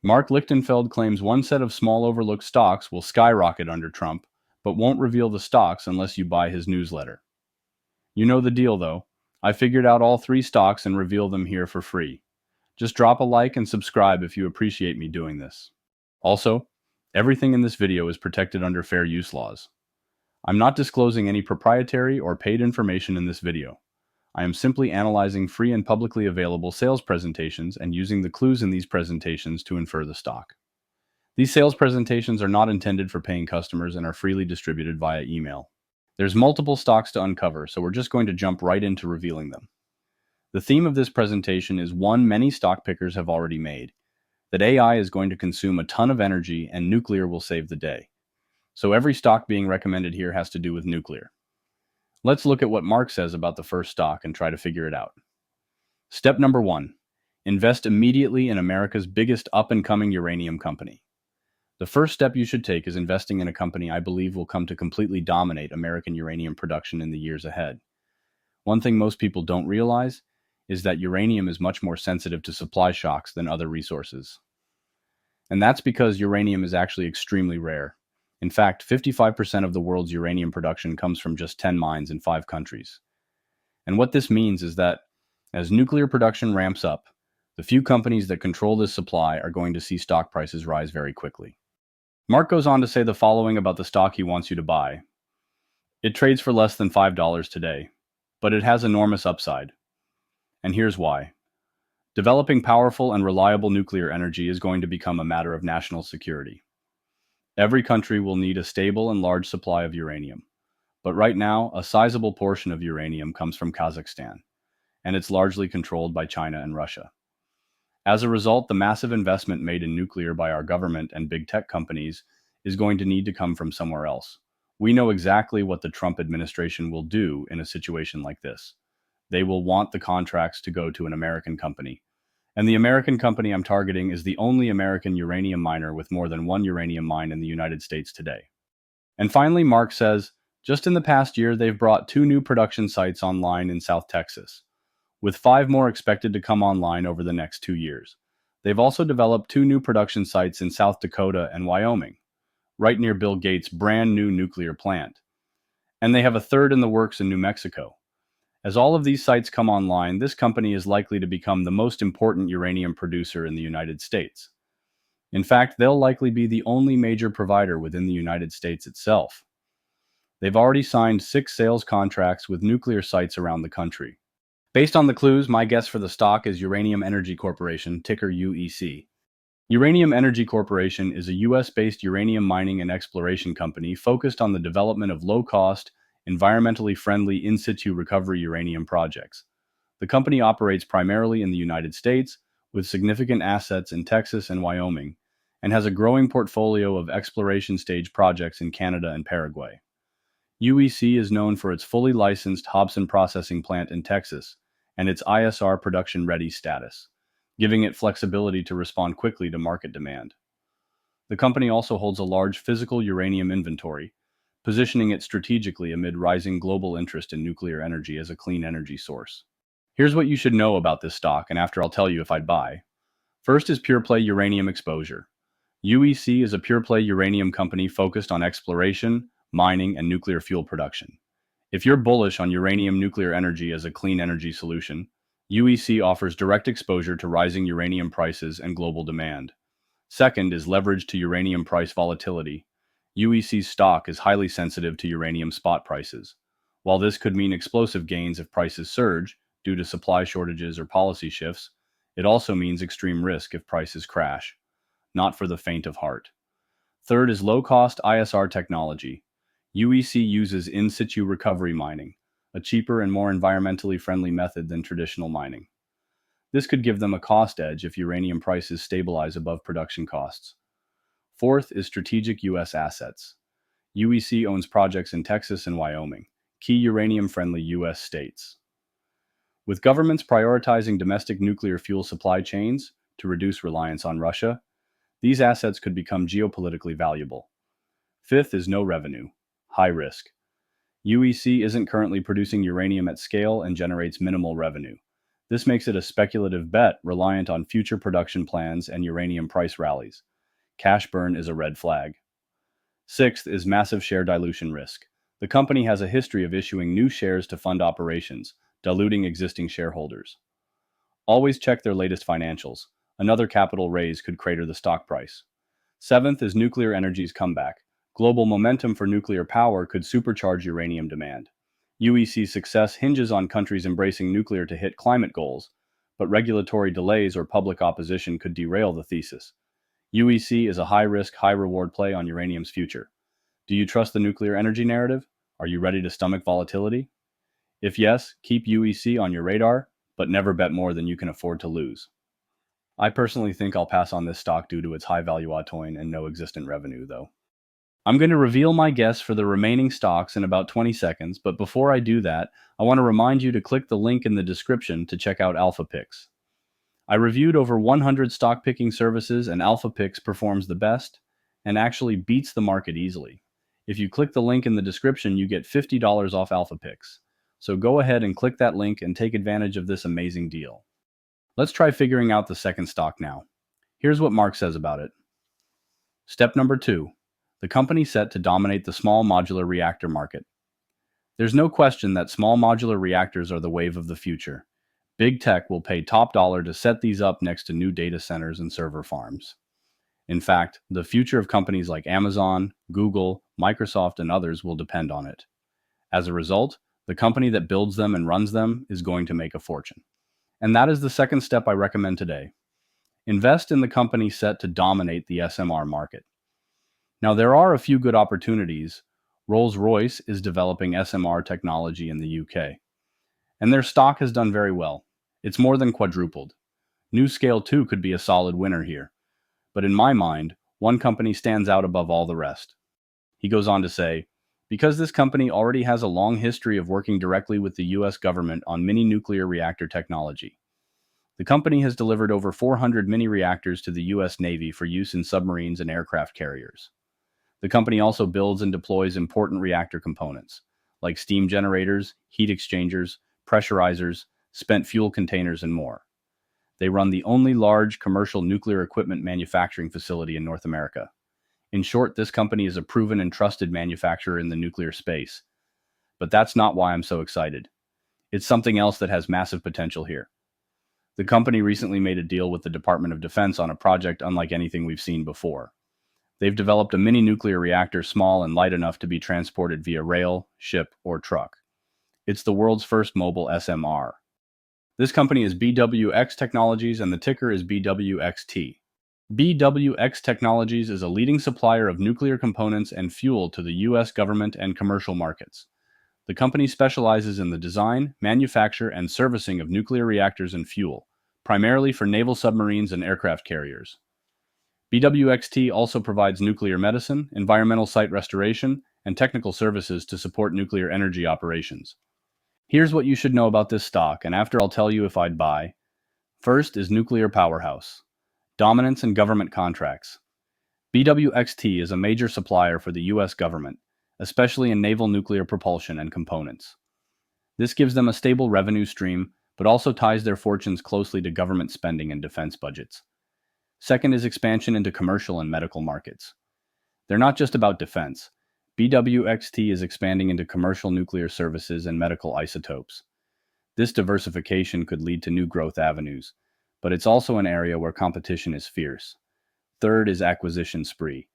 Marc Lichtenfeld claims one set of small overlooked stocks will skyrocket under Trump, but won't reveal the stocks unless you buy his newsletter. You know the deal, though. I figured out all three stocks and reveal them here for free. Just drop a like and subscribe if you appreciate me doing this. Also, everything in this video is protected under fair use laws. I'm not disclosing any proprietary or paid information in this video. I am simply analyzing free and publicly available sales presentations and using the clues in these presentations to infer the stock. These sales presentations are not intended for paying customers and are freely distributed via email. There's multiple stocks to uncover, so we're just going to jump right into revealing them. The theme of this presentation is one many stock pickers have already made, that AI is going to consume a ton of energy and nuclear will save the day. So every stock being recommended here has to do with nuclear. Let's look at what Mark says about the first stock and try to figure it out. Step number 1. Invest immediately in America's biggest up-and-coming uranium company. The first step you should take is investing in a company I believe will come to completely dominate American uranium production in the years ahead. One thing most people don't realize is that uranium is much more sensitive to supply shocks than other resources. And that's because uranium is actually extremely rare. In fact, 55% of the world's uranium production comes from just 10 mines in 5 countries. And what this means is that as nuclear production ramps up, the few companies that control this supply are going to see stock prices rise very quickly. Mark goes on to say the following about the stock he wants you to buy. It trades for less than $5 today, but it has enormous upside. And here's why. Developing powerful and reliable nuclear energy is going to become a matter of national security. Every country will need a stable and large supply of uranium. But right now, a sizable portion of uranium comes from Kazakhstan, and it's largely controlled by China and Russia. As a result, the massive investment made in nuclear by our government and big tech companies is going to need to come from somewhere else. We know exactly what the Trump administration will do in a situation like this. They will want the contracts to go to an American company. And the American company I'm targeting is the only American uranium miner with more than one uranium mine in the United States today. And finally, Mark says, just in the past year, they've brought 2 new production sites online in South Texas, with 5 more expected to come online over the next 2 years. They've also developed 2 new production sites in South Dakota and Wyoming, right near Bill Gates' brand new nuclear plant. And they have a third in the works in New Mexico. As all of these sites come online, this company is likely to become the most important uranium producer in the United States. In fact, they'll likely be the only major provider within the United States itself. They've already signed 6 sales contracts with nuclear sites around the country. Based on the clues, my guess for the stock is Uranium Energy Corporation, ticker UEC. Uranium Energy Corporation is a US-based uranium mining and exploration company focused on the development of low-cost, environmentally friendly in-situ recovery uranium projects. The company operates primarily in the United States, with significant assets in Texas and Wyoming, and has a growing portfolio of exploration stage projects in Canada and Paraguay. UEC is known for its fully licensed Hobson processing plant in Texas and its ISR production-ready status, giving it flexibility to respond quickly to market demand. The company also holds a large physical uranium inventory, positioning it strategically amid rising global interest in nuclear energy as a clean energy source. Here's what you should know about this stock, and after I'll tell you if I'd buy. First is pure play uranium exposure. UEC is a pure play uranium company focused on exploration, mining, and nuclear fuel production. If you're bullish on uranium nuclear energy as a clean energy solution, UEC offers direct exposure to rising uranium prices and global demand. Second is leverage to uranium price volatility. UEC's stock is highly sensitive to uranium spot prices. While this could mean explosive gains if prices surge due to supply shortages or policy shifts, it also means extreme risk if prices crash. Not for the faint of heart. Third is low-cost ISR technology. UEC uses in-situ recovery mining, a cheaper and more environmentally friendly method than traditional mining. This could give them a cost edge if uranium prices stabilize above production costs. Fourth is strategic U.S. assets. UEC owns projects in Texas and Wyoming, key uranium-friendly U.S. states. With governments prioritizing domestic nuclear fuel supply chains to reduce reliance on Russia, these assets could become geopolitically valuable. Fifth is no revenue, high risk. UEC isn't currently producing uranium at scale and generates minimal revenue. This makes it a speculative bet reliant on future production plans and uranium price rallies. Cash burn is a red flag. Sixth is massive share dilution risk. The company has a history of issuing new shares to fund operations, diluting existing shareholders. Always check their latest financials. Another capital raise could crater the stock price. Seventh is nuclear energy's comeback. Global momentum for nuclear power could supercharge uranium demand. UEC's success hinges on countries embracing nuclear to hit climate goals, but regulatory delays or public opposition could derail the thesis. UEC is a high-risk, high-reward play on uranium's future. Do you trust the nuclear energy narrative? Are you ready to stomach volatility? If yes, keep UEC on your radar, but never bet more than you can afford to lose. I personally think I'll pass on this stock due to its high valuation and no existent revenue, though. I'm going to reveal my guess for the remaining stocks in about 20 seconds, but before I do that, I want to remind you to click the link in the description to check out Alpha Picks. I reviewed over 100 stock picking services, and Alpha Picks performs the best and actually beats the market easily. If you click the link in the description, you get $50 off Alpha Picks. So go ahead and click that link and take advantage of this amazing deal. Let's try figuring out the second stock now. Here's what Mark says about it. Step number 2. The company set to dominate the small modular reactor market. There's no question that small modular reactors are the wave of the future. Big tech will pay top dollar to set these up next to new data centers and server farms. In fact, the future of companies like Amazon, Google, Microsoft, and others will depend on it. As a result, the company that builds them and runs them is going to make a fortune. And that is the second step I recommend today. Invest in the company set to dominate the SMR market. Now, there are a few good opportunities. Rolls-Royce is developing SMR technology in the UK, and their stock has done very well. It's more than quadrupled. NuScale too could be a solid winner here. But in my mind, one company stands out above all the rest. He goes on to say, because this company already has a long history of working directly with the US government on mini nuclear reactor technology. The company has delivered over 400 mini reactors to the US Navy for use in submarines and aircraft carriers. The company also builds and deploys important reactor components, like steam generators, heat exchangers, pressurizers, spent fuel containers, and more. They run the only large commercial nuclear equipment manufacturing facility in North America. In short, this company is a proven and trusted manufacturer in the nuclear space. But that's not why I'm so excited. It's something else that has massive potential here. The company recently made a deal with the Department of Defense on a project unlike anything we've seen before. They've developed a mini nuclear reactor small and light enough to be transported via rail, ship, or truck. It's the world's first mobile SMR. This company is BWX Technologies, and the ticker is BWXT. BWX Technologies is a leading supplier of nuclear components and fuel to the US government and commercial markets. The company specializes in the design, manufacture, and servicing of nuclear reactors and fuel, primarily for naval submarines and aircraft carriers. BWXT also provides nuclear medicine, environmental site restoration, and technical services to support nuclear energy operations. Here's what you should know about this stock, and after I'll tell you if I'd buy. First is nuclear powerhouse. Dominance in government contracts. BWXT is a major supplier for the US government, especially in naval nuclear propulsion and components. This gives them a stable revenue stream, but also ties their fortunes closely to government spending and defense budgets. Second is expansion into commercial and medical markets. They're not just about defense. BWXT is expanding into commercial nuclear services and medical isotopes. This diversification could lead to new growth avenues, but it's also an area where competition is fierce. Third is acquisition spree.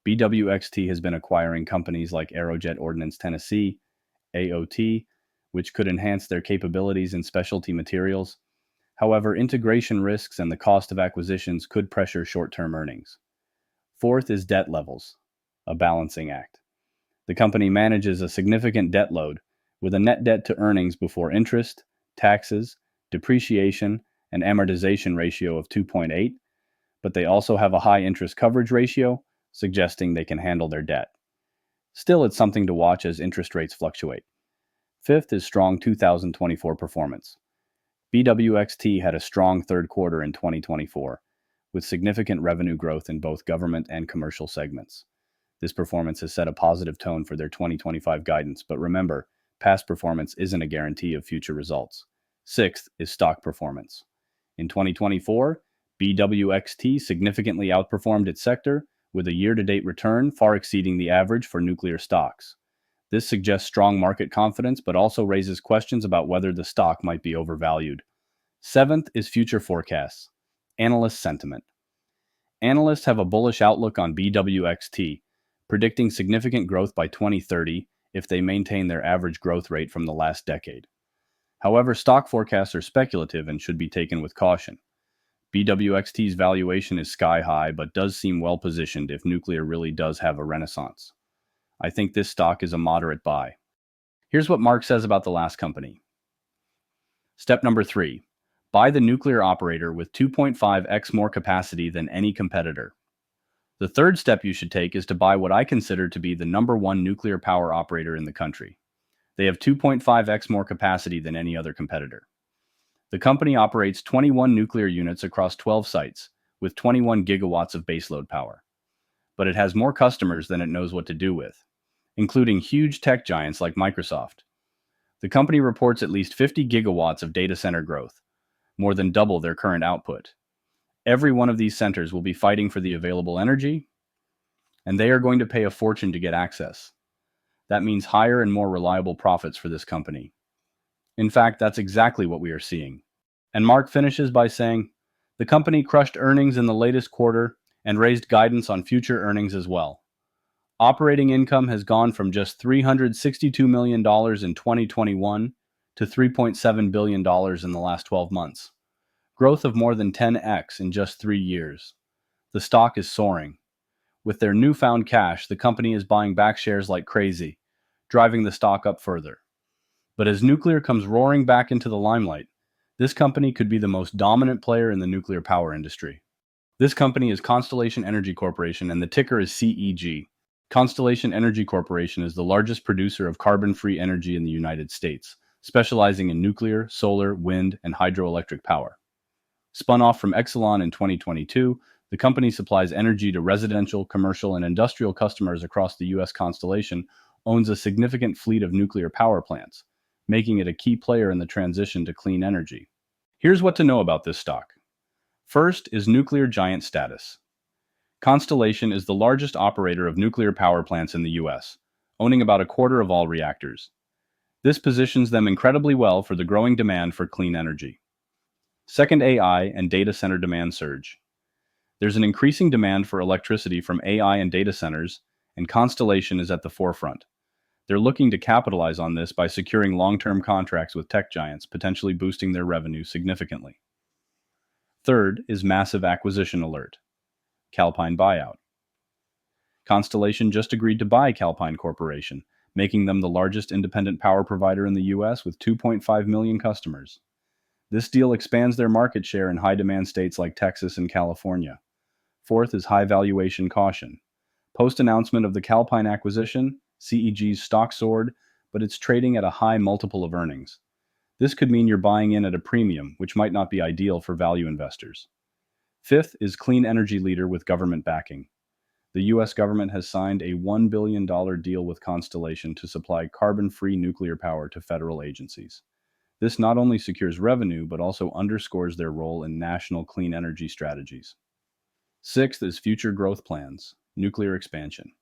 BWXT has been acquiring companies like Aerojet Ordnance Tennessee, AOT, which could enhance their capabilities in specialty materials. However, integration risks and the cost of acquisitions could pressure short-term earnings. Fourth is debt levels, a balancing act. The company manages a significant debt load, with a net debt to earnings before interest, taxes, depreciation, and amortization ratio of 2.8, but they also have a high interest coverage ratio, suggesting they can handle their debt. Still, it's something to watch as interest rates fluctuate. Fifth is strong 2024 performance. BWXT had a strong third quarter in 2024, with significant revenue growth in both government and commercial segments. This performance has set a positive tone for their 2025 guidance, but remember, past performance isn't a guarantee of future results. Sixth is stock performance. In 2024, BWXT significantly outperformed its sector, with a year-to-date return far exceeding the average for nuclear stocks. This suggests strong market confidence, but also raises questions about whether the stock might be overvalued. Seventh is future forecasts. Analyst sentiment. Analysts have a bullish outlook on BWXT, predicting significant growth by 2030 if they maintain their average growth rate from the last decade. However, stock forecasts are speculative and should be taken with caution. BWXT's valuation is sky high, but does seem well positioned if nuclear really does have a renaissance. I think this stock is a moderate buy. Here's what Mark says about the last company. Step number 3. Buy the nuclear operator with 2.5x more capacity than any competitor. The third step you should take is to buy what I consider to be the number one nuclear power operator in the country. They have 2.5x more capacity than any other competitor. The company operates 21 nuclear units across 12 sites, with 21 gigawatts of baseload power. But it has more customers than it knows what to do with, including huge tech giants like Microsoft. The company reports at least 50 gigawatts of data center growth, more than double their current output. Every one of these centers will be fighting for the available energy, and they are going to pay a fortune to get access. That means higher and more reliable profits for this company. In fact, that's exactly what we are seeing. And Mark finishes by saying, the company crushed earnings in the latest quarter and raised guidance on future earnings as well. Operating income has gone from just $362 million in 2021 to $3.7 billion in the last 12 months. Growth of more than 10x in just 3 years. The stock is soaring. With their newfound cash, the company is buying back shares like crazy, driving the stock up further. But as nuclear comes roaring back into the limelight, this company could be the most dominant player in the nuclear power industry. This company is Constellation Energy Corporation, and the ticker is CEG. Constellation Energy Corporation is the largest producer of carbon-free energy in the United States, specializing in nuclear, solar, wind, and hydroelectric power. Spun off from Exelon in 2022, the company supplies energy to residential, commercial, and industrial customers across the U.S. Constellation owns a significant fleet of nuclear power plants, making it a key player in the transition to clean energy. Here's what to know about this stock. First is nuclear giant status. Constellation is the largest operator of nuclear power plants in the U.S., owning about a quarter of all reactors. This positions them incredibly well for the growing demand for clean energy. Second, AI and data center demand surge. There's an increasing demand for electricity from AI and data centers, and Constellation is at the forefront. They're looking to capitalize on this by securing long-term contracts with tech giants, potentially boosting their revenue significantly. Third is massive acquisition alert. Calpine buyout. Constellation just agreed to buy Calpine Corporation, making them the largest independent power provider in the U.S. with 2.5 million customers. This deal expands their market share in high-demand states like Texas and California. Fourth is high valuation caution. Post-announcement of the Calpine acquisition, CEG's stock soared, but it's trading at a high multiple of earnings. This could mean you're buying in at a premium, which might not be ideal for value investors. Fifth is clean energy leader with government backing. The U.S. government has signed a $1 billion deal with Constellation to supply carbon-free nuclear power to federal agencies. This not only secures revenue, but also underscores their role in national clean energy strategies. Sixth is future growth plans, nuclear expansion.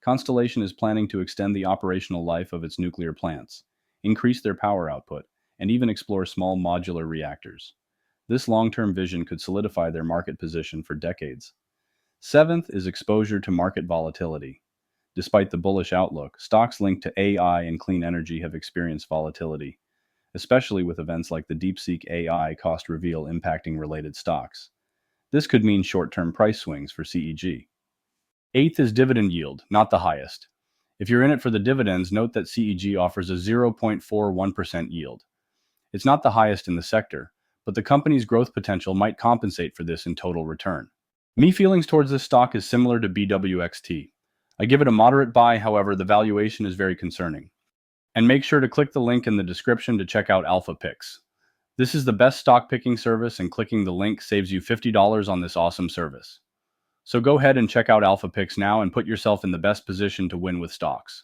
Constellation is planning to extend the operational life of its nuclear plants, increase their power output, and even explore small modular reactors. This long-term vision could solidify their market position for decades. Seventh is exposure to market volatility. Despite the bullish outlook, stocks linked to AI and clean energy have experienced volatility, especially with events like the DeepSeek AI cost reveal impacting related stocks. This could mean short-term price swings for CEG. Eighth is dividend yield, not the highest. If you're in it for the dividends, note that CEG offers a 0.41% yield. It's not the highest in the sector, but the company's growth potential might compensate for this in total return. My feelings towards this stock is similar to BWXT. I give it a moderate buy, however, the valuation is very concerning. And make sure to click the link in the description to check out Alpha Picks. This is the best stock picking service, and clicking the link saves you $50 on this awesome service. So go ahead and check out Alpha Picks now and put yourself in the best position to win with stocks.